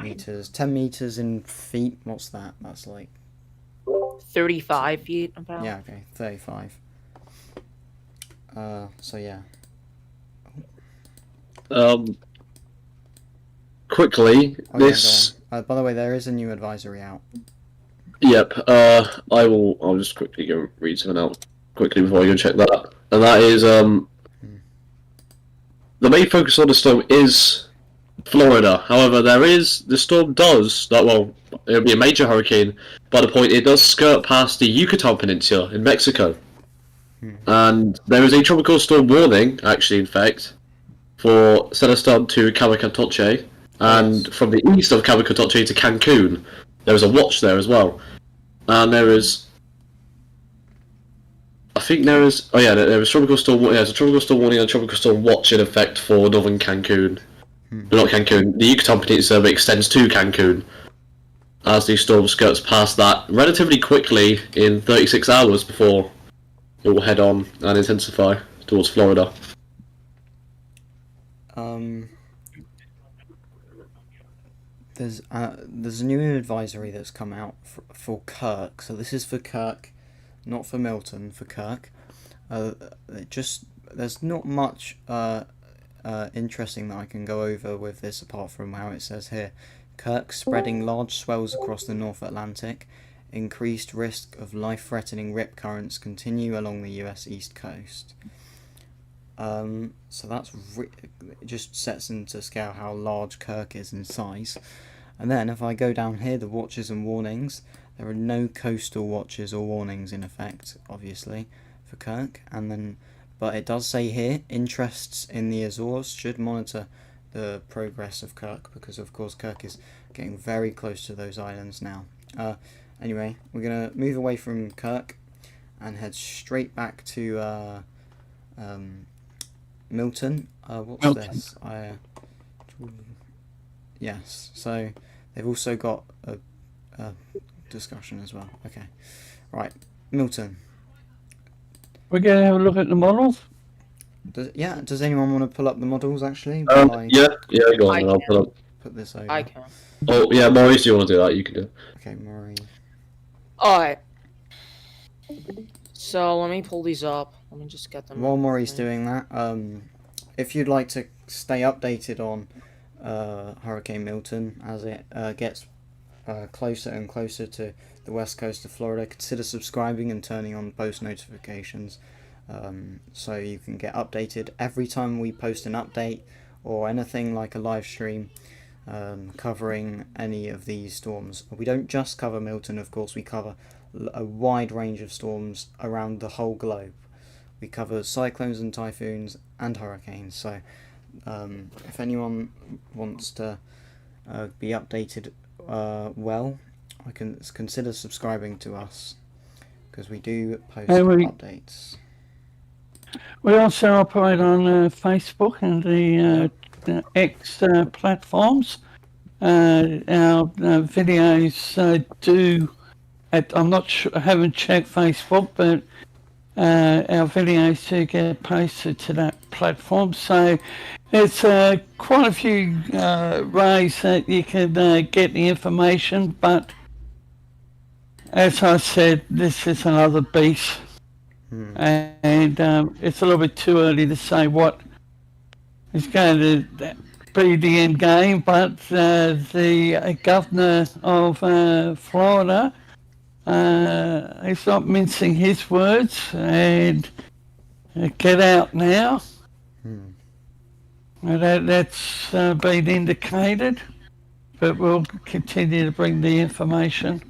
meters. 10 meters in feet, what's that? That's like 35 feet about. Yeah, okay, 35. So yeah. Quickly, this. Yeah, by the way, there is a new advisory out. Yep. I'll just quickly go read something out quickly before I go check that. And that is the main focus on the storm is Florida. However, the storm does that. Well, it'll be a major hurricane by the point it does skirt past the Yucatan Peninsula in Mexico. And there is a tropical storm warning, actually, in fact, for Celestin to Cabo and from the east of Cabo to Cancun. There is a watch there as well. And there is... I think there is... Oh yeah, there is tropical storm... Yeah, there's a tropical storm warning and a tropical storm watch in effect for northern Cancun. Not Cancun. The Yucatan Peninsula extends to Cancun as the storm skirts past that relatively quickly in 36 hours before it will head on and intensify towards Florida. There's a new advisory that's come out for Kirk. So this is for Kirk, not for Milton. For Kirk, there's not much interesting that I can go over with this apart from how it says here. Kirk spreading large swells across the North Atlantic. Increased risk of life-threatening rip currents continue along the US East Coast. So that's it just sets into scale how large Kirk is in size. And then if I go down here, the watches and warnings, there are no coastal watches or warnings in effect, obviously, for Kirk. But it does say here, interests in the Azores should monitor the progress of Kirk, because of course Kirk is getting very close to those islands now. Anyway, we're going to move away from Kirk and head straight back to Milton. What's Milton. this? Yes, so they've also got discussion as well. Okay, right, Milton. We're going to have a look at the models. Does anyone want to pull up the models actually? Yeah, go on, I and I'll put up. Put this over. I can. Oh, yeah, Maurice, you want to do that? You can do it. Okay, Maury. Alright. So let me pull these up. Let me just get them. While Maury's doing that, if you'd like to stay updated on Hurricane Milton as it gets closer and closer to the west coast of Florida, consider subscribing and turning on post notifications so you can get updated every time we post an update or anything like a live stream covering any of these storms. We don't just cover Milton, of course, we cover a wide range of storms around the whole globe. We cover cyclones and typhoons and hurricanes, so if anyone wants to be updated I can consider subscribing to us because we do post updates. We also operate on Facebook and the X platforms. Our videos do. I'm not sure. I haven't checked Facebook, but our videos do get posted to that platform. So it's quite a few ways that you can get the information. But as I said, this is another beast. And it's a little bit too early to say what is going to be the end game, but the governor of Florida is not mincing his words, and get out now. That's been indicated, but we'll continue to bring the information.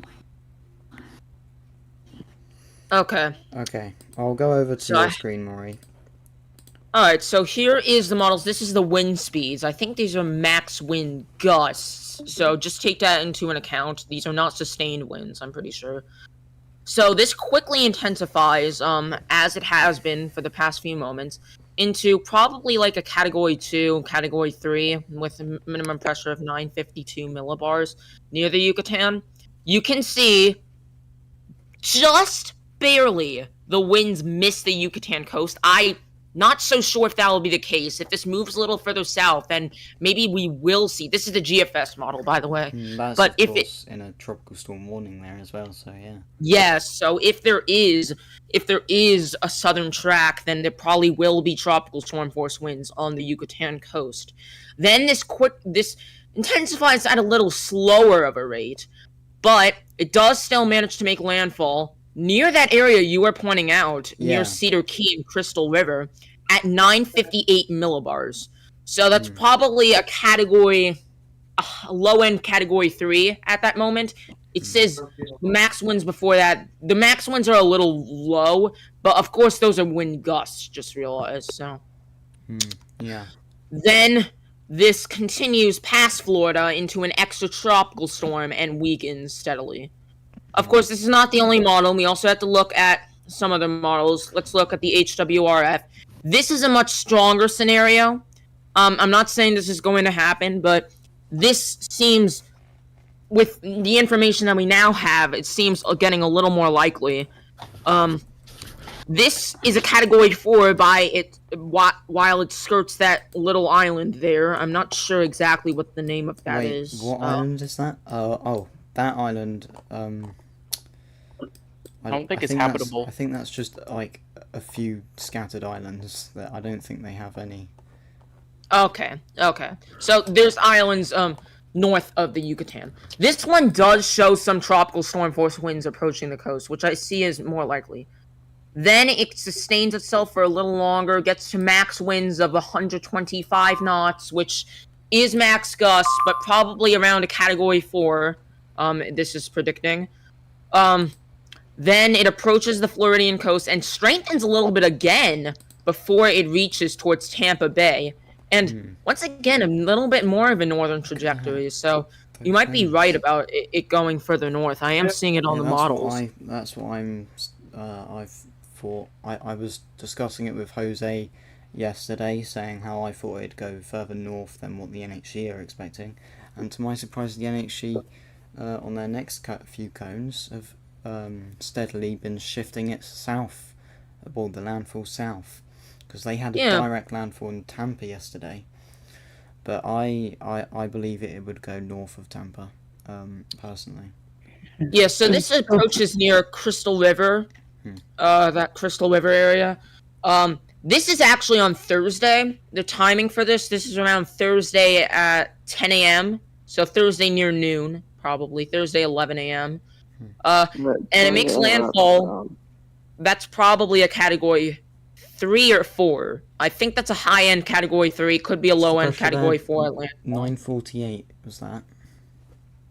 Okay. Okay, I'll go over to your screen, Maury. Alright, so here is the models. This is the wind speeds. I think these are max wind gusts. So just take that into an account. These are not sustained winds, I'm pretty sure. So this quickly intensifies, as it has been for the past few moments, into probably like a Category 2, Category 3, with a minimum pressure of 952 millibars near the Yucatan. You can see just barely the winds miss the Yucatan coast. I'm not so sure if that will be the case. If this moves a little further south, then maybe we will see. This is the GFS model, by the way. That's but of if course in a tropical storm warning there as well, so yeah. Yes, so if there is a southern track, then there probably will be tropical storm force winds on the Yucatan coast. Then this intensifies at a little slower of a rate, but it does still manage to make landfall near that area you were pointing out, near Cedar Key and Crystal River, at 958 millibars. So that's probably a low-end Category 3 at that moment. It says the max winds before that. The max winds are a little low, but of course those are wind gusts, just realized, so. Yeah. Then this continues past Florida into an extratropical storm and weakens steadily. Of course, this is not the only model. We also have to look at some other models. Let's look at the HWRF. This is a much stronger scenario. I'm not saying this is going to happen, but this seems, with the information that we now have, it seems getting a little more likely. This is a Category 4 while it skirts that little island there. I'm not sure exactly what the name of that is. What island is that? That island. I don't think it's habitable. I think that's just like a few scattered islands. That I don't think they have any. Okay. So there's islands north of the Yucatan. This one does show some tropical storm force winds approaching the coast, which I see is more likely. Then it sustains itself for a little longer, gets to max winds of 125 knots, which is max gust, but probably around a Category 4. This is predicting. Then it approaches the Floridian coast and strengthens a little bit again before it reaches towards Tampa Bay. And once again, a little bit more of a northern trajectory. So you might be right about it going further north. I am seeing it on the models. That's what I've thought. I was discussing it with Jose yesterday, saying how I thought it'd go further north than what the NHC are expecting. And to my surprise, the NHC on their next few cones, have steadily been shifting it south, aboard the landfall south, because they had a direct landfall in Tampa yesterday. But I believe it would go north of Tampa, personally. Yeah, so this approach is near Crystal River, that Crystal River area. This is actually on Thursday. The timing for this is around Thursday at 10 a.m. So Thursday near noon, probably. Thursday 11 a.m. And it makes landfall. That's probably a Category 3 or 4. I think that's a high-end Category 3. Could be a low-end Category 4 landfall. 948 was that?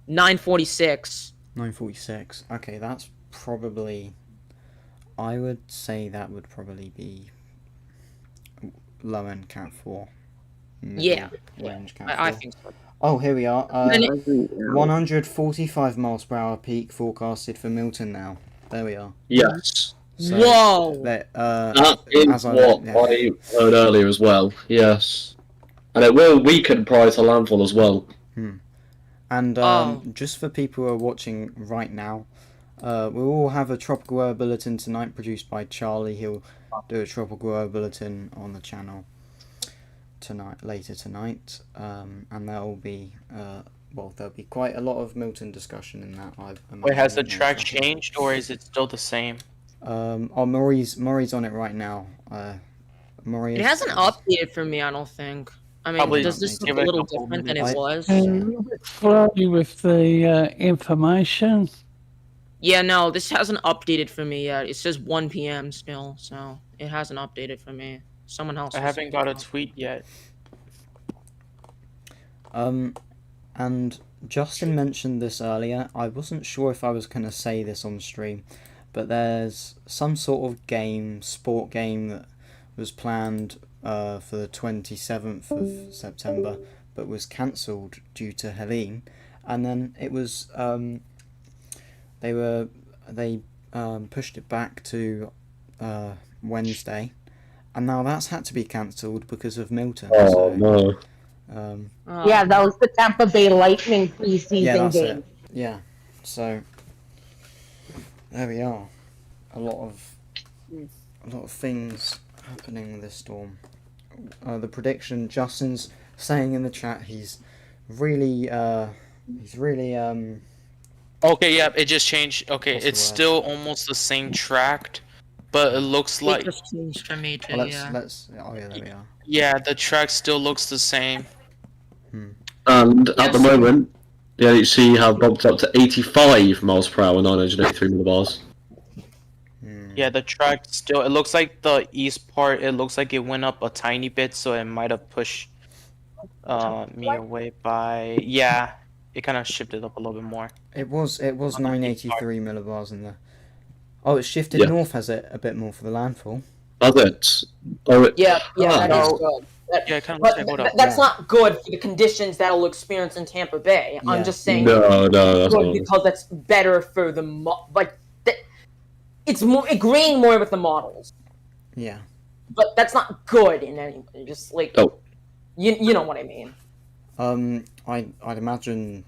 946. 946. Okay, that's probably... I would say that would probably be low-end Cat 4. Yeah. Range Cat 4. I think so. Oh, here we are. 145 miles per hour peak forecasted for Milton now. There we are. Yes. So, Whoa! That is what I heard earlier as well. Yes. And it will weaken prior to landfall as well. And just for people who are watching right now, we will have a tropical weather bulletin tonight produced by Charlie. He'll do a tropical weather bulletin on the channel later tonight, and there will be there'll be quite a lot of Milton discussion in that. Wait, has the track changed or is it still the same? Maury's on it right now. Maury. It hasn't updated for me, I don't think. I mean, does this look a little different than it was? A little bit slowly with the information. Yeah, no, this hasn't updated for me yet. It says 1 p.m. still, so it hasn't updated for me. Someone else. I haven't got a tweet yet. And Justin mentioned this earlier. I wasn't sure if I was going to say this on stream, but there's some sort of sport game that was planned for the 27th of September, but was cancelled due to Helene. And then it was they pushed it back to Wednesday, and now that's had to be cancelled because of Milton. Oh, no. Yeah, that was the Tampa Bay Lightning preseason game. It. Yeah, so there we are. A lot of things happening with this storm. The prediction, Justin's saying in the chat, he's really Okay, yeah, it just changed. Okay, it's still almost the same track, but it looks like. It just changed for me too. Oh Yeah, there we are. Yeah, the track still looks the same. And at the moment, the LHC have bumped up to 85 miles per hour, 983 millibars. Yeah, the track still. It looks like the east part. It looks like it went up a tiny bit, so it might have pushed me away by. Yeah, it kind of shifted up a little bit more. It was 983 millibars in there. Oh, it's shifted north, has it? A bit more for the landfall. Has it? Oh, yeah, that is good. That's not good for the conditions that'll experience in Tampa Bay. Yeah. I'm just saying. No, that's good not. Because that's better for the it's more agreeing more with the models. Yeah. But that's not good in any way. Just like you know what I mean. I'd imagine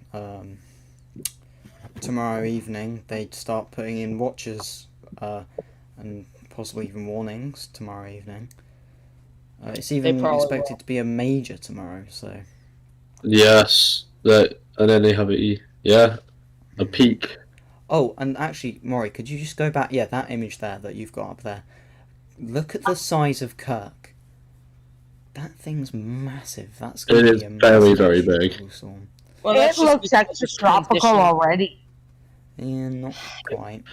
tomorrow evening they'd start putting in watches and possibly even warnings tomorrow evening. It's even expected to be a major tomorrow, so... Yes, and then they have a peak. Oh, and actually, Maury, could you just go back? Yeah, that image there that you've got up there. Look at the size of Kirk. That thing's massive. That's going to be a very, very big. Storm. Well, it looks extra tropical already. Yeah, not quite.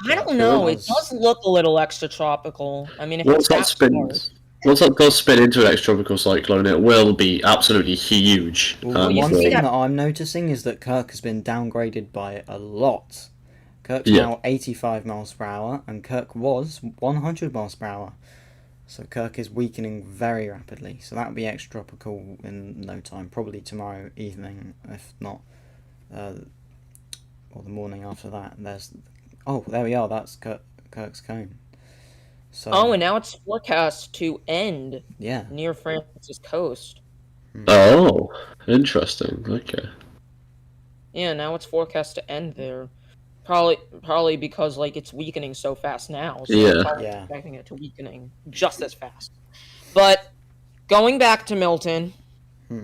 I don't know. It does look a little extra tropical. I mean, if once that does spin into an extratropical cyclone, it will be absolutely huge. Well, one thing that I'm noticing is that Kirk has been downgraded by a lot. Kirk's now 85 miles per hour, and Kirk was 100 miles per hour. So Kirk is weakening very rapidly. So that'll be extratropical in no time. Probably tomorrow evening, if not, or the morning after that. There we are. That's Kirk's cone. So, and now it's forecast to end near France's coast. Oh, interesting. Okay. Yeah, now it's forecast to end there. Probably because like it's weakening so fast now, so Yeah. they're probably Yeah. expecting it to weakening just as fast. But going back to Milton, Yeah,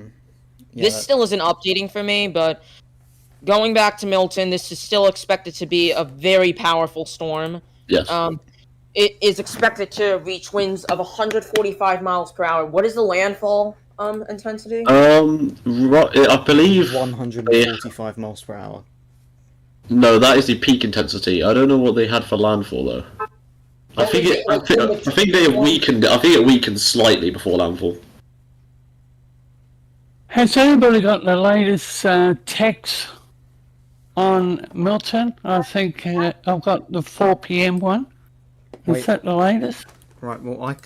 this that- still isn't updating for me, but going back to Milton, this is still expected to be a very powerful storm. Yes. It is expected to reach winds of 145 miles per hour. What is the landfall intensity? I believe 145 miles per hour. No, that is the peak intensity. I don't know what they had for landfall though. I think they weakened. I think it weakened slightly before landfall. Has anybody got the latest text on Milton? I think I've got the 4 p.m. one. Is Wait. that the latest? Right. Well, I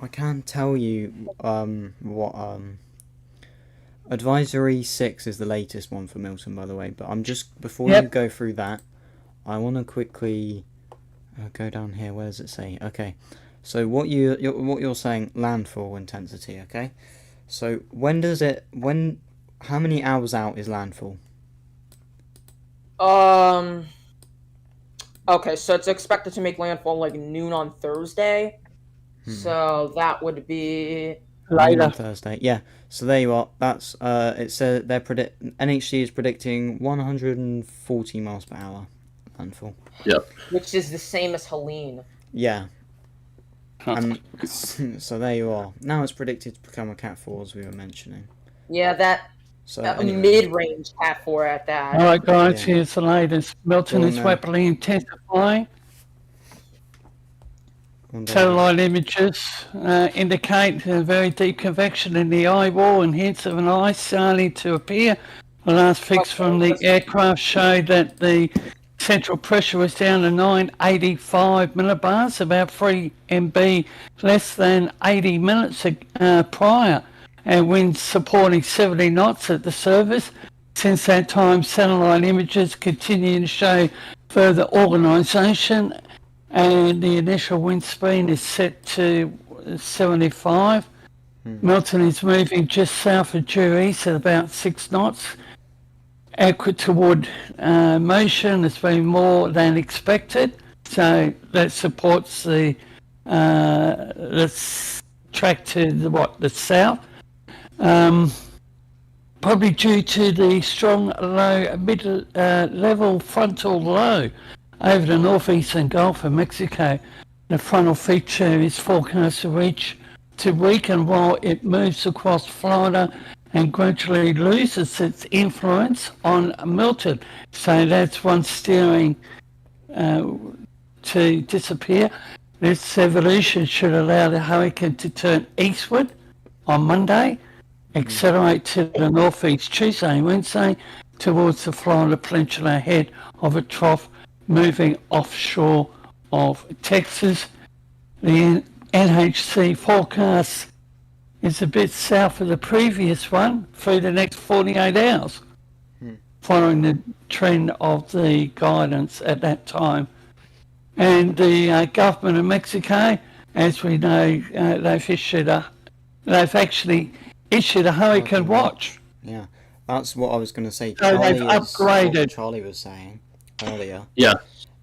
can't tell you what Advisory 6 is the latest one for Milton, by the way. But I'm just before you go through that, I want to quickly go down here. Where does it say? Okay. So what you're saying, landfall intensity. Okay. So how many hours out is landfall? Okay, so it's expected to make landfall like noon on Thursday. So that would be Later. On Thursday. Yeah. So there you are. That's it says NHC is predicting 140 miles per hour landfall. Yeah. which is the same as Helene. Yeah. And so there you are. Now it's predicted to become a Cat 4, as we were mentioning. Yeah, that So anyway. Mid-range Cat 4 at that. All right, guys, Yeah. here's the latest. Milton is rapidly intensifying. Satellite images indicate a very deep convection in the eye wall and hints of an ice starting to appear. The last fix from the aircraft showed that the central pressure was down to 985 millibars, about 3 MB less than 80 minutes prior, and winds supporting 70 knots at the surface. Since that time, satellite images continue to show further organisation, and the initial wind speed is set to 75. Milton is moving just south of due east at about 6 knots. Equatorward motion has been more than expected, so that supports the track to the south. Probably due to the strong low mid-level frontal low over the northeastern Gulf of Mexico. The frontal feature is forecast to weaken while it moves across Florida and gradually loses its influence on Milton. So that's one steering to disappear. This evolution should allow the hurricane to turn eastward on Monday, accelerate to the northeast Tuesday and Wednesday towards the Florida Peninsula ahead of a trough moving offshore of Texas. The NHC forecast is a bit south of the previous one through the next 48 hours, following the trend of the guidance at that time. And the government of Mexico, as we know, they've actually issued a hurricane watch. Yeah, that's what I was going to say. So they've upgraded. What Charlie was saying earlier. Yeah.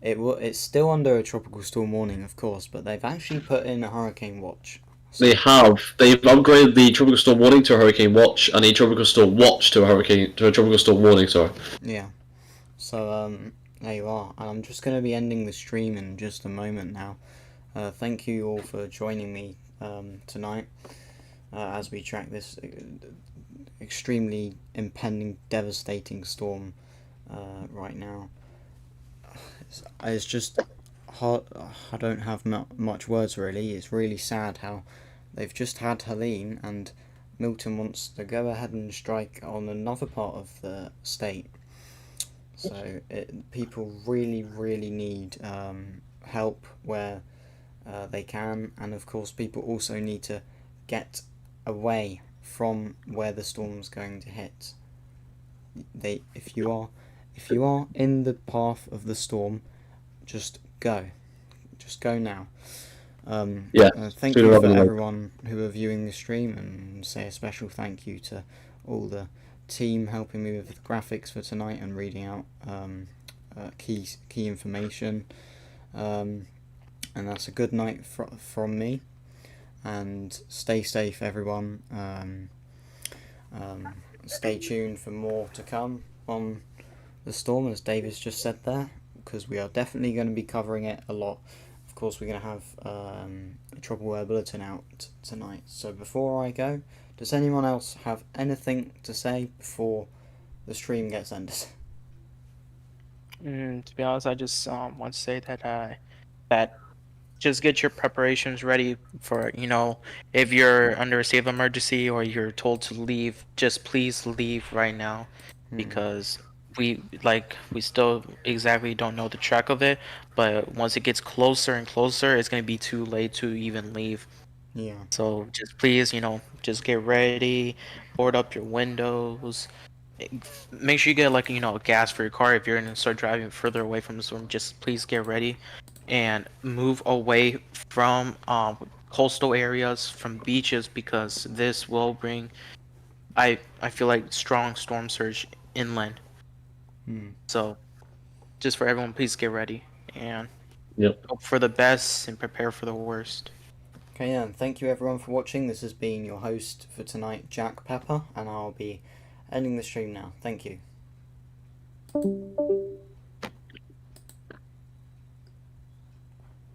It's still under a tropical storm warning, of course, but they've actually put in a hurricane watch. They have. They've upgraded the tropical storm warning to a hurricane watch, and a tropical storm watch to a tropical storm warning. Sorry. Yeah. So there you are, and I'm just going to be ending the stream in just a moment now. Thank you all for joining me tonight as we track this extremely impending, devastating storm right now. It's just hard. I don't have much words really. It's really sad how they've just had Helene and Milton wants to go ahead and strike on another part of the state. So people really need help where they can, and of course people also need to get away from where the storm's going to hit. If you are in the path of the storm, just go now. Thank you for everyone who are viewing the stream, and say a special thank you to all the team helping me with the graphics for tonight and reading out key information. And that's a good night from me. And stay safe, everyone. Stay tuned for more to come on the storm, as Davis just said there, because we are definitely going to be covering it a lot. Of course, we're going to have a trouble weather bulletin out tonight. So before I go, does anyone else have anything to say before the stream gets ended? To be honest, I just want to say that just get your preparations ready for, if you're under a state of emergency or you're told to leave, just please leave right now, because we still exactly don't know the track of it, but once it gets closer and closer, it's going to be too late to even leave. Yeah. So just please, just get ready, board up your windows, make sure you get gas for your car. If you're going to start driving further away from the storm, just please get ready and move away from coastal areas, from beaches, because this will bring, I feel like, strong storm surge inland. So just for everyone, please get ready and hope for the best and prepare for the worst. Okay, yeah, and thank you everyone for watching. This has been your host for tonight, Jack Pepper, and I'll be ending the stream now. Thank you.